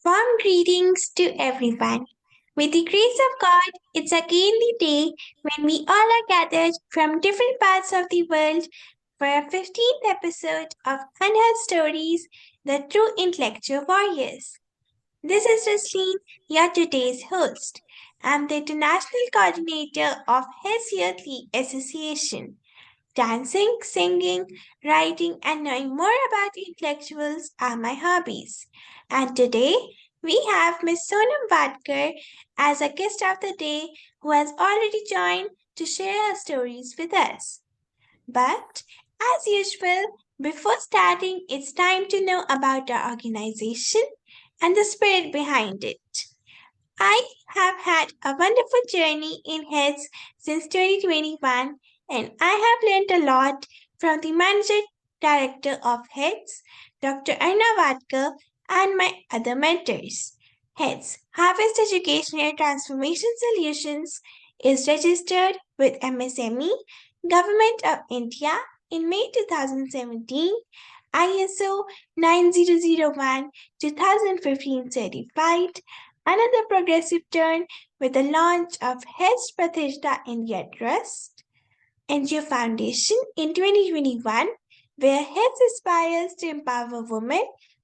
Warm greetings to everyone. With the grace of God, it's again the day when we all are gathered from different parts of the world for a 15th episode of Unheard Stories, the True Intellectual Warriors. This is Rasleen, your today's host. I'm the International Coordinator of HETS Yearly Association. Dancing, singing, writing, and knowing more about intellectuals are my hobbies. And today we have Ms. Sonam Wadkar as a guest of the day who has already joined to share her stories with us. But as usual, before starting, it's time to know about our organization and the spirit behind it. I have had a wonderful journey in HETS since 2021, and I have learned a lot from the Manager Director of HETS, Dr. Arna Wadkar, and my other mentors. HETS, Harvest Educational Transformation Solutions, is registered with MSME, Government of India, in May 2017, ISO 9001 2015 certified, another progressive turn with the launch of HETS Pratishtha India Trust NGO Foundation in 2021, where HETS aspires to empower women,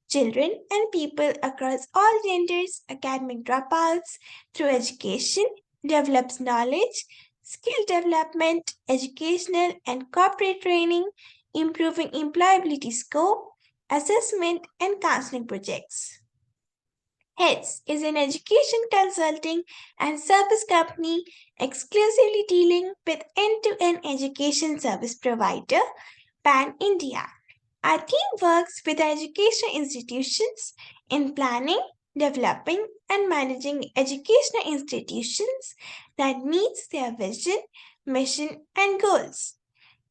children, and people across all genders, academic dropouts through education, develops knowledge, skill development, educational and corporate training, improving employability scope, assessment, and counseling projects. HETS is an education consulting and service company exclusively dealing with end-to-end education service provider pan India. Our team works with educational institutions in planning, developing and managing educational institutions that meets their vision, mission and goals.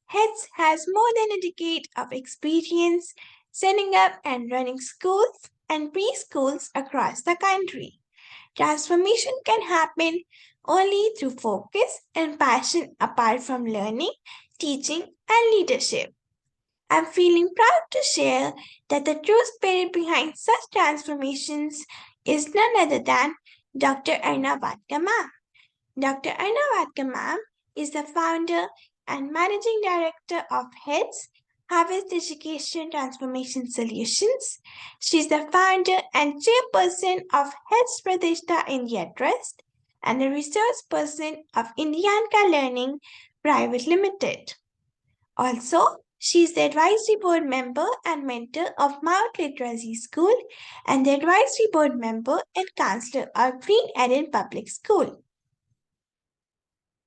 HETS has more than a decade of experience setting up and running schools and preschools across the country. Transformation can happen only through focus and passion apart from learning, teaching, and leadership. I'm feeling proud to share that the true spirit behind such transformations is none other than Dr. Arna Bhatkar ma'am. Dr. Arna Wadkar ma'am is the founder and managing director of HETS, Harvest Education Transformation Solutions. She is the founder and chairperson of HETS Pratishtha India Trust and the resource person of Indianka Learning Private Limited. Also, she is the advisory board member and mentor of Mount Literacy School and the advisory board member and counselor of Green Eden Public School.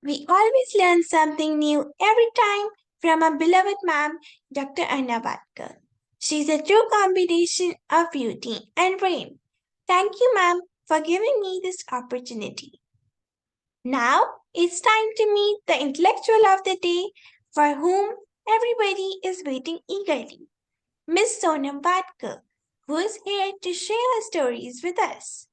We always learn something new every time from our beloved ma'am, Dr. Anna Bhatkar. She's a true combination of beauty and brain. Thank you, ma'am, for giving me this opportunity. Now it's time to meet the intellectual of the day for whom everybody is waiting eagerly, Miss Sonam Wadkar, who is here to share her stories with us.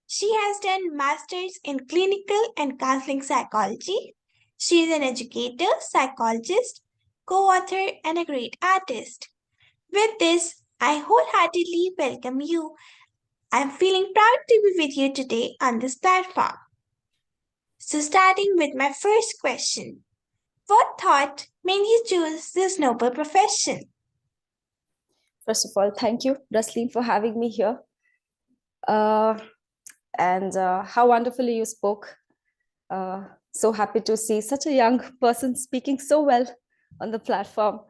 She has done masters in clinical and counseling psychology. She is an educator, psychologist, co-author, and a great artist. With this, I wholeheartedly welcome you. I'm feeling proud to be with you today on this platform. So starting with my first question. What thought made you choose this noble profession? First of all, thank you, Rasleen, for having me here. And how wonderfully you spoke. So happy to see such a young person speaking so well on the platform.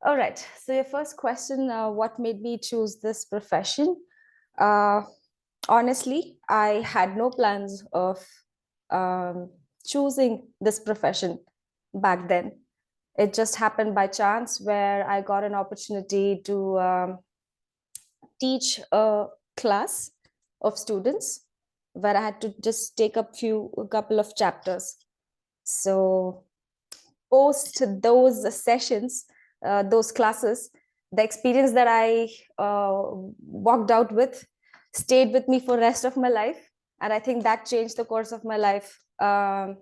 All right, so your first question, what made me choose this profession? Honestly, I had no plans of choosing this profession back then. It just happened by chance where I got an opportunity to teach a class of students where I had to just take a couple of chapters. So post those sessions, those classes, the experience that I walked out with stayed with me for the rest of my life. And I think that changed the course of my life. And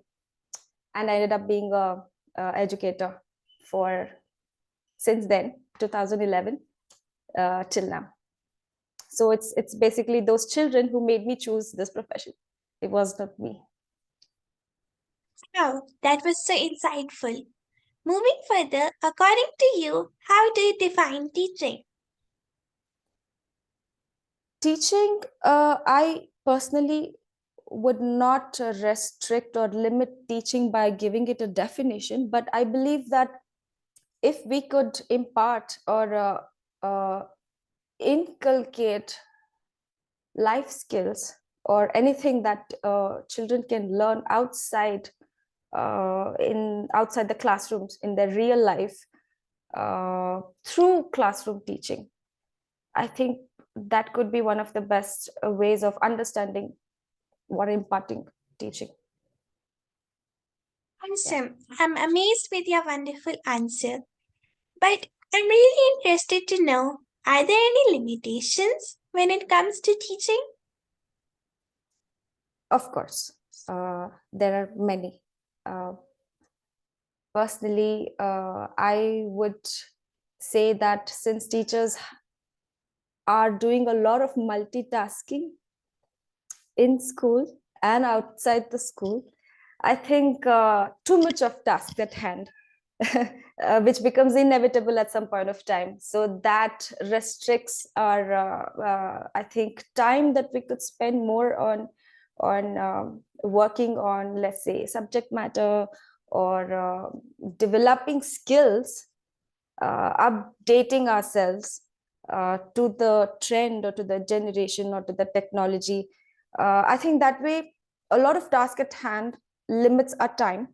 I ended up being a educator for since then, 2011 till now. So it's basically those children who made me choose this profession. It was not me. Oh, that was so insightful. Moving further, according to you, how do you define teaching? Teaching, I personally would not restrict or limit teaching by giving it a definition, but I believe that if we could impart or inculcate life skills or anything that children can learn outside, in outside the classrooms in their real life, through classroom teaching, I think that could be one of the best ways of understanding what imparting teaching. Yeah. Awesome. I'm amazed with your wonderful answer. But I'm really interested to know, are there any limitations when it comes to teaching? Of course, there are many. Uh, Personally, I would say that since teachers are doing a lot of multitasking in school and outside the school, I think too much of task at hand, which becomes inevitable at some point of time. So that restricts our, I think, time that we could spend more on working on, let's say, subject matter, or developing skills, updating ourselves to the trend or to the generation or to the technology. I think that way a lot of task at hand limits our time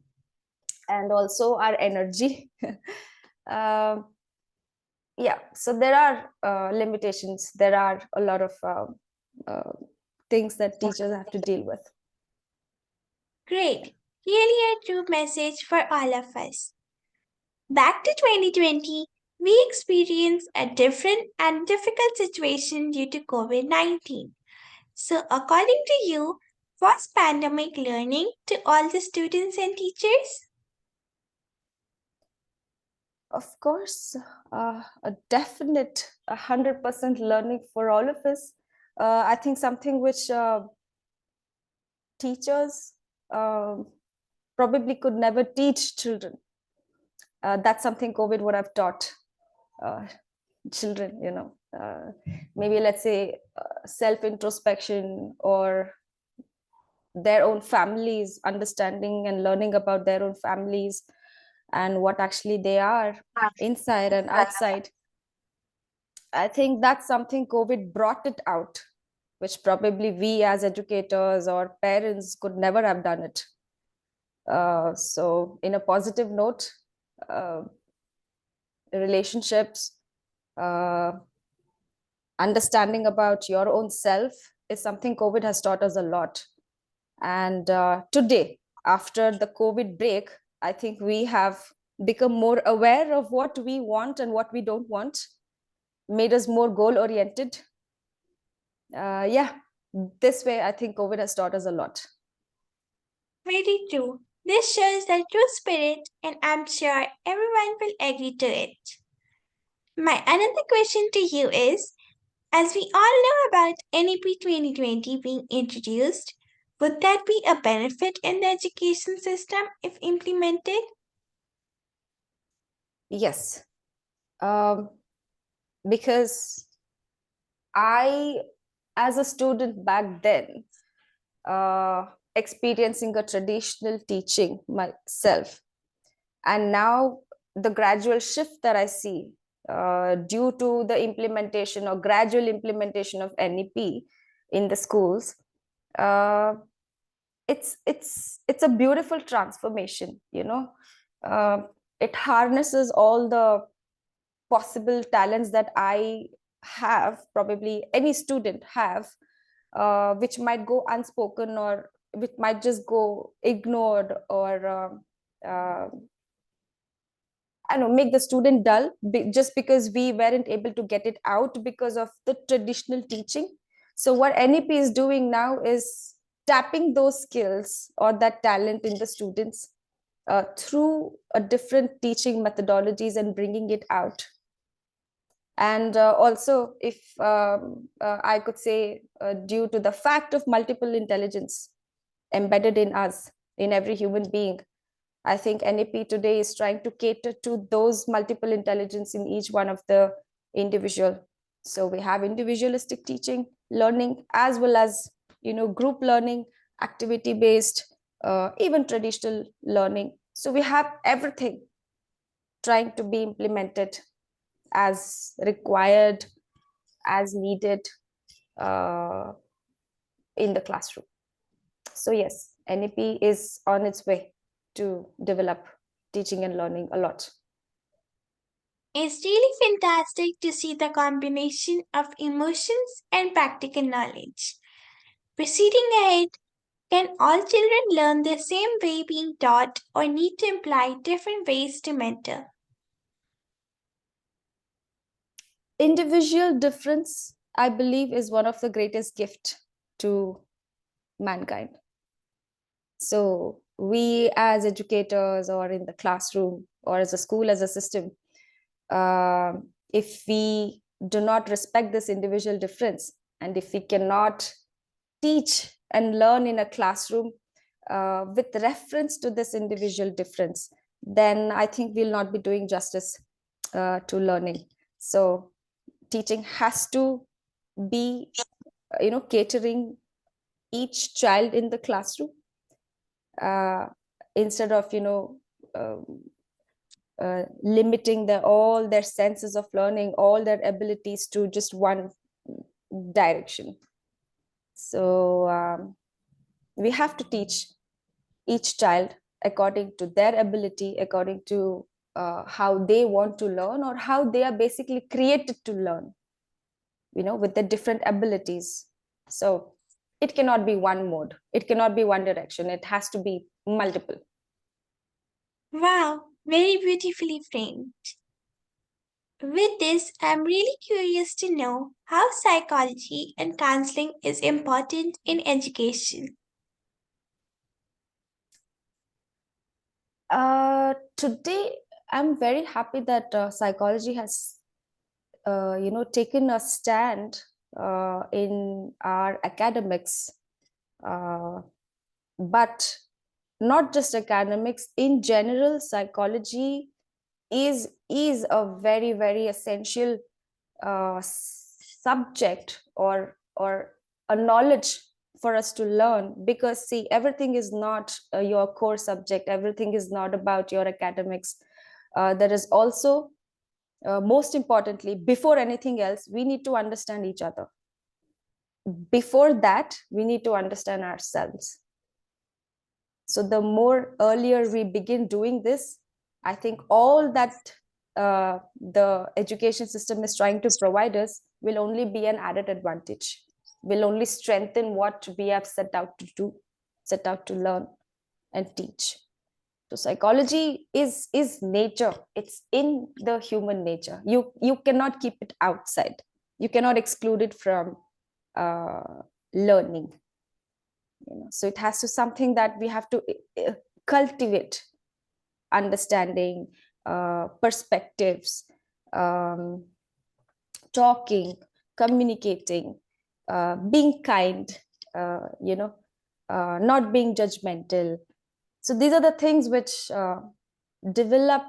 and also our energy. uh, yeah, so there are limitations. There are a lot of uh, things that teachers have to deal with. Great. Really a true message for all of us. Back to 2020, we experienced a different and difficult situation due to COVID 19. So, according to you, was pandemic learning to all the students and teachers? Of course, a definite 100% learning for all of us. I think something which teachers um, probably could never teach children. That's something COVID would have taught uh, children, maybe let's say self introspection, or their own families, understanding and learning about their own families and what actually they are inside and outside. I think that's something COVID brought it out, which probably we as educators or parents could never have done it. So, in a positive note, uh, relationships, uh, understanding about your own self is something COVID has taught us a lot. And today, after the COVID break, I think we have become more aware of what we want and what we don't want, made us more goal oriented. Yeah, this way, I think COVID has taught us a lot. Very true. This shows the true spirit, and I'm sure everyone will agree to it. My another question to you is, as we all know about NEP 2020 being introduced, would that be a benefit in the education system if implemented? Yes, um, because I, as a student back then, uh, experiencing a traditional teaching myself, and now the gradual shift that I see due to the implementation or gradual implementation of NEP in the schools, uh, it's a beautiful transformation. Uh, it harnesses all the possible talents that I have, probably any student have, which might go unspoken, or which might just go ignored, or I don't know, make the student dull, just because we weren't able to get it out because of the traditional teaching. So what NEP is doing now is tapping those skills or that talent in the students through a different teaching methodologies and bringing it out. And also, if I could say, due to the fact of multiple intelligence embedded in us, in every human being, I think NAP today is trying to cater to those multiple intelligence in each one of the individual. So we have individualistic teaching, learning, as well as, group learning, activity based, even traditional learning. So we have everything trying to be implemented as required, as needed, uh, in the classroom. So yes, NEP is on its way to develop teaching and learning a lot. It's really fantastic to see the combination of emotions and practical knowledge. Proceeding ahead, can all children learn the same way being taught or need to employ different ways to mentor? Individual difference, I believe, is one of the greatest gift to mankind. So we as educators, or in the classroom, or as a school, as a system, if we do not respect this individual difference, and if we cannot teach and learn in a classroom with reference to this individual difference, then I think we'll not be doing justice to learning. So teaching has to be, catering each child in the classroom, uh, instead of, um, limiting all their senses of learning, all their abilities to just one direction. So we have to teach each child according to their ability, according to how they want to learn, or how they are basically created to learn, with the different abilities. So it cannot be one mode, it cannot be one direction, it has to be multiple. Wow, very beautifully framed. With this, I'm really curious to know how psychology and counseling is important in education. Today I'm very happy that psychology has taken a stand in our academics, uh, but not just academics, in general psychology is a very, very essential subject, or a knowledge for us to learn. Because see, everything is not your core subject, everything is not about your academics. There is also, most importantly, before anything else, we need to understand each other. Before that, we need to understand ourselves. So the more earlier we begin doing this, I think all that the education system is trying to provide us will only be an added advantage, will only strengthen what we have set out to do, set out to learn and teach. So psychology is nature, it's in the human nature. You cannot keep it outside, you cannot exclude it from learning. So it has to something that we have to cultivate, understanding, perspectives, um, talking, communicating, being kind, not being judgmental. So these are the things which develop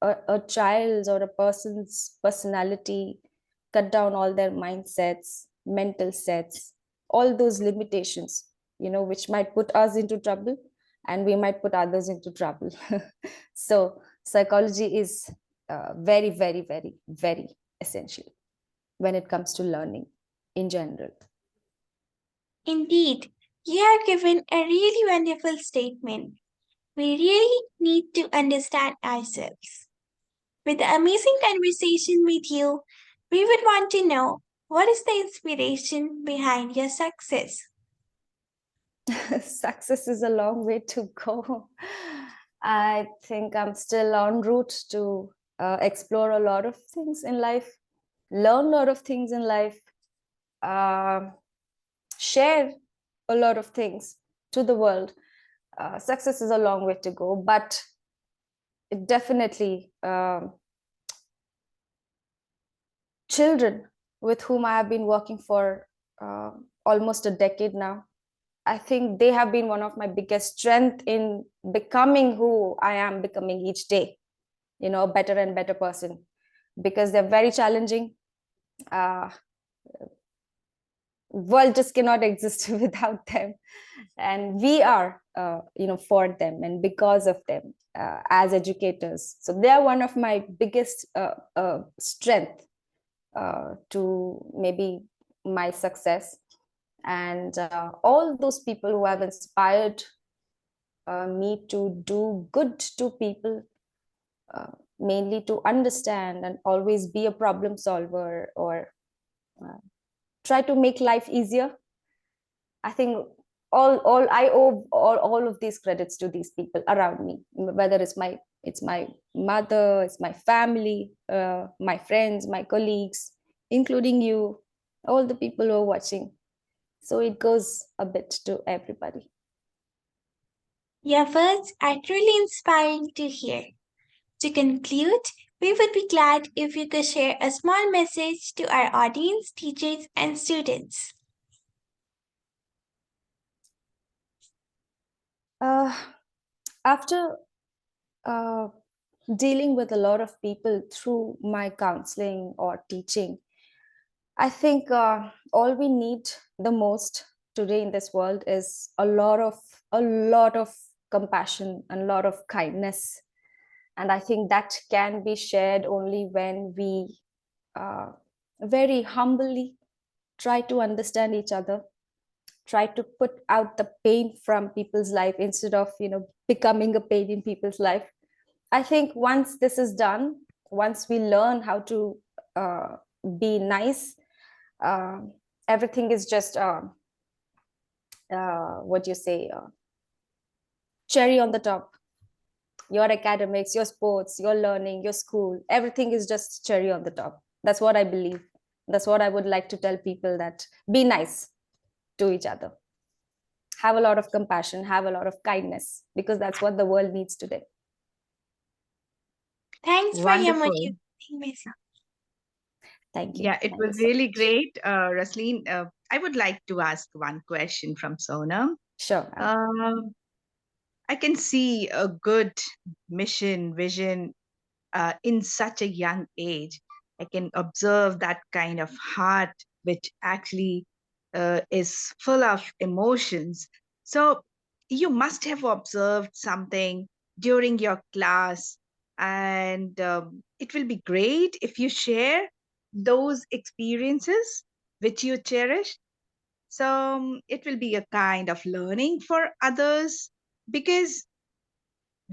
a child's or a person's personality, cut down all their mindsets, mental sets, all those limitations, which might put us into trouble, and we might put others into trouble. So psychology is very, very, very, very essential when it comes to learning in general. Indeed, you have given a really wonderful statement. We really need to understand ourselves. With the amazing conversation with you, we would want to know what is the inspiration behind your success? Success is a long way to go. I think I'm still en route to explore a lot of things in life, learn a lot of things in life, uh, share a lot of things to the world. Success is a long way to go, but it definitely children with whom I have been working for almost a decade now, I think they have been one of my biggest strength in becoming who I am becoming each day, a better and better person, because they're very challenging. Uh, World just cannot exist without them, and we are, for them and because of them as educators. So they are one of my biggest strength to maybe my success. And all those people who have inspired me to do good to people, mainly to understand and always be a problem solver, or uh, try to make life easier. I think all I owe all of these credits to these people around me, whether it's my mother, it's my family, my friends, my colleagues, including you, all the people who are watching. So it goes a bit to everybody. Your words are truly inspiring to hear. To conclude, we would be glad if you could share a small message to our audience, teachers, and students. Uh, After uh, dealing with a lot of people through my counseling or teaching, I think all we need the most today in this world is a lot of compassion and a lot of kindness. And I think that can be shared only when we uh, very humbly try to understand each other, try to put out the pain from people's life instead of becoming a pain in people's life. I think once this is done, once we learn how to be nice, uh, everything is just what you say, cherry on the top. Your academics, your sports, your learning, your school, everything is just cherry on the top. That's what I believe. That's what I would like to tell people, that be nice to each other, have a lot of compassion, have a lot of kindness, because that's what the world needs today. Thanks for your Wonderful. motivating message. Thank you. Yeah, it Thank you was so really much. great. Rasleen, I would like to ask one question from Sonam. Sure, ma'am. Um, I can see a good mission, vision in such a young age. I can observe that kind of heart, which actually is full of emotions. So you must have observed something during your class, and it will be great if you share those experiences which you cherish. So it will be a kind of learning for others, because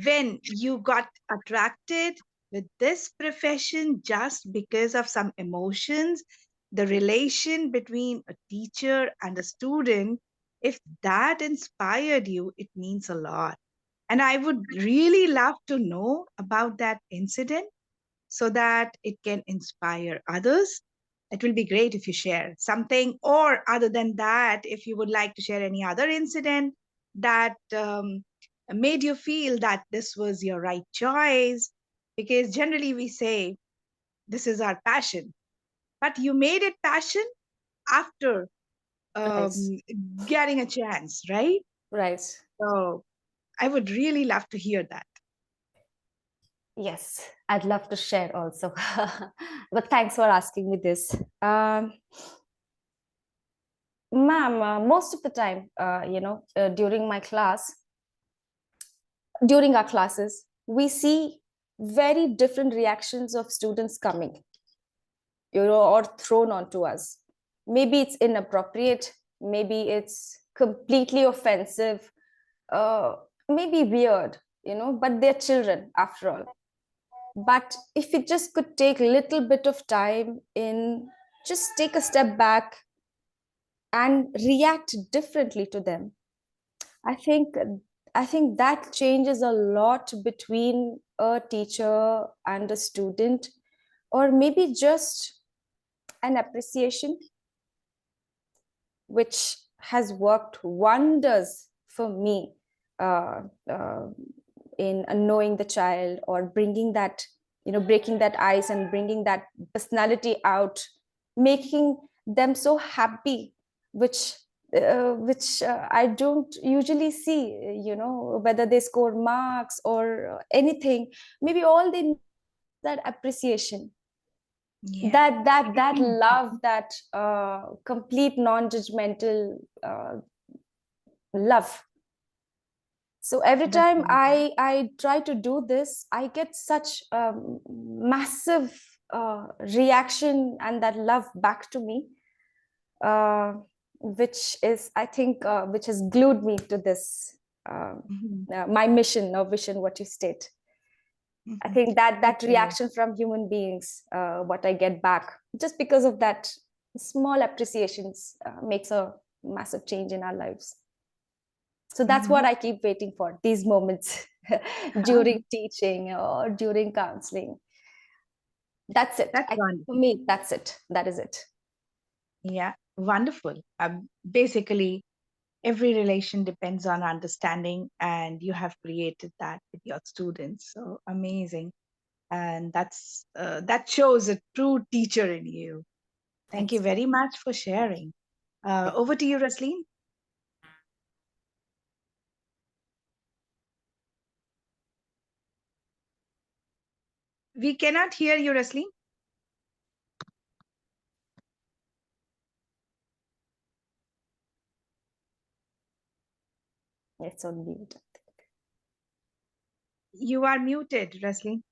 when you got attracted with this profession just because of some emotions, the relation between a teacher and a student, if that inspired you, it means a lot. And I would really love to know about that incident so that it can inspire others. It will be great if you share something, or other than that, if you would like to share any other incident that made you feel that this was your right choice. Because generally we say this is our passion, but you made it passion after Right. um, getting a chance, right? Right. So I would really love to hear that. Yes, I'd love to share also. But thanks for asking me this. Ma'am, most of the time, during my class, during our classes, we see very different reactions of students coming, or thrown onto us. Maybe it's inappropriate, maybe it's completely offensive, uh, maybe weird, but they're children after all. But if we just could take a little bit of time in, just take a step back and react differently to them, i think I think that changes a lot between a teacher and a student, or maybe just an appreciation, which has worked wonders for me uh, uh, in knowing the child or bringing that breaking that ice and bringing that personality out, making them so happy, which I don't usually see, whether they score marks or anything. Maybe all they need that appreciation, Yeah. that love, that complete non-judgmental love. So every That's time wonderful. I try to do this, I get such massive reaction and that love back to me, uh, which is, I think, which has glued me to this, Mhm. my mission or vision, what you state. I Mhm. think that That's that great. reaction from human beings, what I get back just because of that small appreciations, makes a massive change in our lives. So that's what Mhm. I keep waiting for, these moments during teaching or during counseling. That's it. That's For wonderful. me, that's it. That is it. Yeah, wonderful. Basically, every relation depends on understanding, and you have created that with your students. So amazing, and that shows a true teacher in you. Thank you Thanks. very much for sharing. Yeah. Over to you, Rasleen. We cannot hear you, Rasleen. It's on mute. You are muted, Rasleen.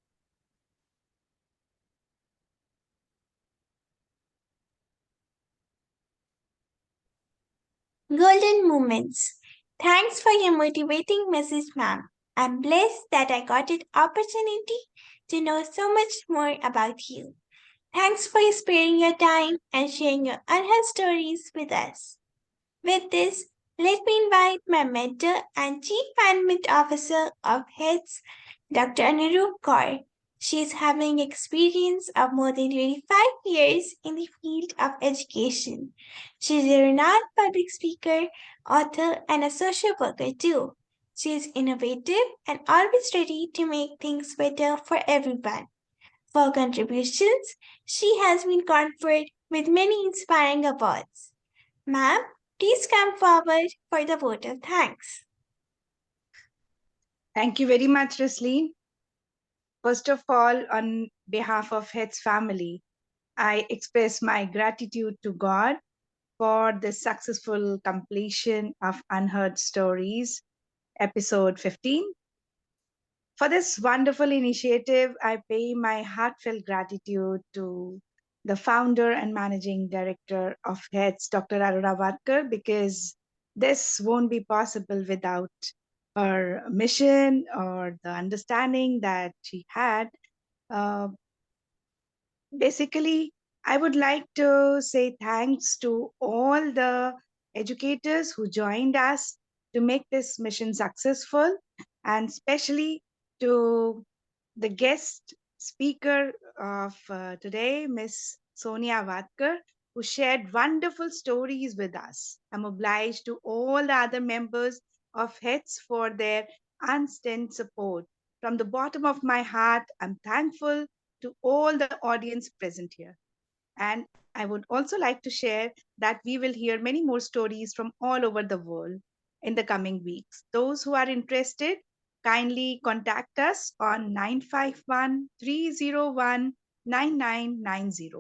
Golden moments. Thanks for your motivating message, ma'am. I'm blessed that I got an opportunity to know so much more about you. Thanks for sparing your time and sharing your unheard stories with us. With this, let me invite my mentor and Chief Management Officer of HETS, Dr. Unheard Kaur. She is having experience of more than 25 years in the field of education. She is a renowned public speaker, author, and a social worker too. She is innovative and always ready to make things better for everyone. For her contributions, she has been conferred with many inspiring awards. Ma'am, please come forward for the vote of thanks. Thank you very much, Rasleen. First of all, on behalf of HETS family, I express my gratitude to God for the successful completion of Unheard Stories, episode 15. For this wonderful initiative, I pay my heartfelt gratitude to the founder and managing director of HETS, Dr. Aruna Wadkar, because this won't be possible without her mission or the understanding that she had. Uh, Basically, I would like to say thanks to all the educators who joined us to make this mission successful, and especially to the guest speaker of today, Ms. Sonia Wadkar, who shared wonderful stories with us. I'm obliged to all the other members of HETS for their unstinted support. From the bottom of my heart, I'm thankful to all the audience present here. And I would also like to share that we will hear many more stories from all over the world in the coming weeks. Those who are interested, kindly contact us on 951 301 9990.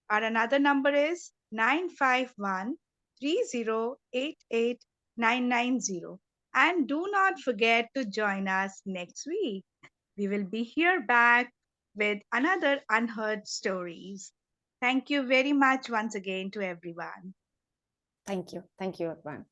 Our another number is 951 3088 990. And do not forget to join us next week. We will be here back with another Unheard Stories. Thank you very much once again to everyone. Thank you. Thank you, everyone.